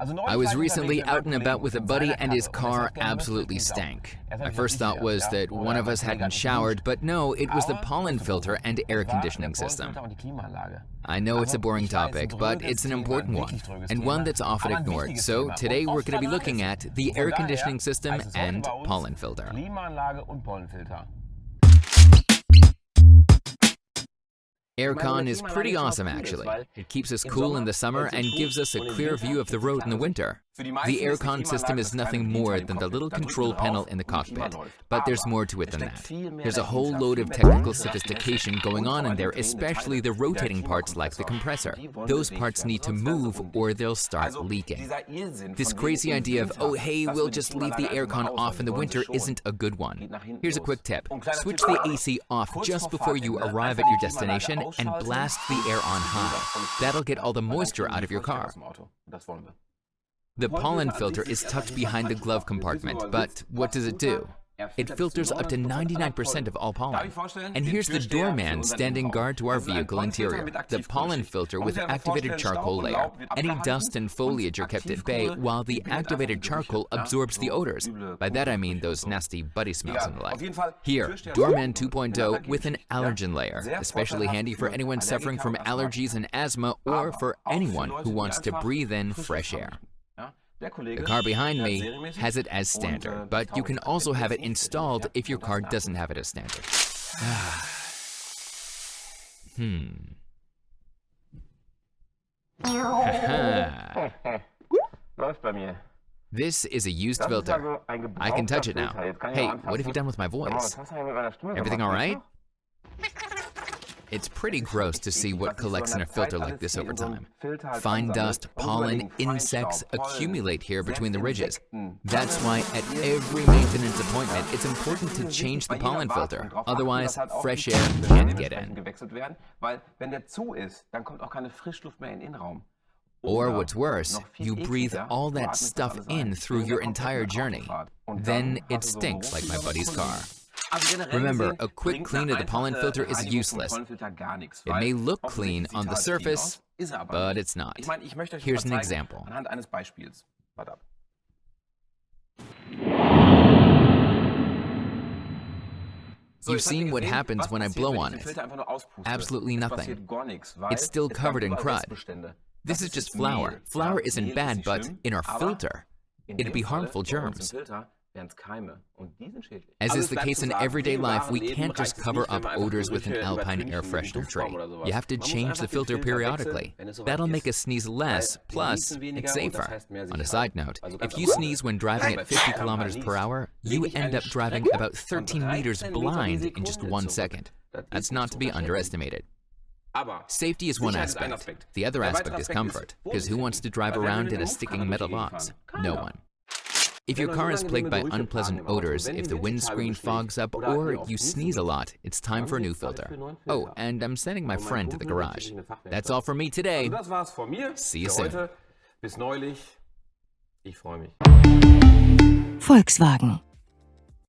I was recently out and about with a buddy and his car absolutely stank. My first thought was that one of us hadn't showered, but no, it was the pollen filter and air conditioning system. I know it's a boring topic, but it's an important one, and one that's often ignored. So today we're going to be looking at the air conditioning system and pollen filter. Aircon is pretty awesome actually. It keeps us cool in the summer and gives us a clear view of the road in the winter. The aircon system is nothing more than the little control panel in the cockpit, but there's more to it than that. There's a whole load of technical sophistication going on in there, especially the rotating parts like the compressor. Those parts need to move or they'll start leaking. This crazy idea of, oh hey, we'll just leave the aircon off in the winter isn't a good one. Here's a quick tip. Switch the AC off just before you arrive at your destination and blast the air on high. That'll get all the moisture out of your car. The pollen filter is tucked behind the glove compartment, but what does it do? It filters up to 99% of all pollen. And here's the doorman standing guard to our vehicle interior, the pollen filter with activated charcoal layer. Any dust and foliage are kept at bay while the activated charcoal absorbs the odors. By that I mean those nasty buddy smells and the like. Here, Doorman 2.0 with an allergen layer, especially handy for anyone suffering from allergies and asthma or for anyone who wants to breathe in fresh air. The car behind me has it as standard, but you can also have it installed if your car doesn't have it as standard. This is a used filter. I can touch it now. Hey, what have you done with my voice? Everything all right? It's pretty gross to see what collects in a filter like this over time. Fine dust, pollen, insects accumulate here between the ridges. That's why at every maintenance appointment, it's important to change the pollen filter. Otherwise, fresh air can't get in. Or what's worse, you breathe all that stuff in through your entire journey. Then it stinks like my buddy's car. Remember, a quick clean of the pollen filter is useless. It may look clean on the surface, but it's not. Here's an example. You've seen what happens when I blow on it. Absolutely nothing. It's still covered in crud. This is just flour. Flour isn't bad, but in our filter, it'd be harmful germs. As is the case in everyday life, we can't just cover up odors with an Alpine air freshener tray. You have to change the filter periodically. That'll make us sneeze less, plus it's safer. On a side note, if you sneeze when driving at 50 kilometers per hour, you end up driving about 13 meters blind in just 1 second. That's not to be underestimated. Safety is one aspect. The other aspect is comfort, because who wants to drive around in a sticking metal box? No one. If your car is plagued by unpleasant odors, if the windscreen fogs up, or you sneeze a lot, it's time for a new filter. Oh, and I'm sending my friend to the garage. That's all for me today. See you soon. Volkswagen.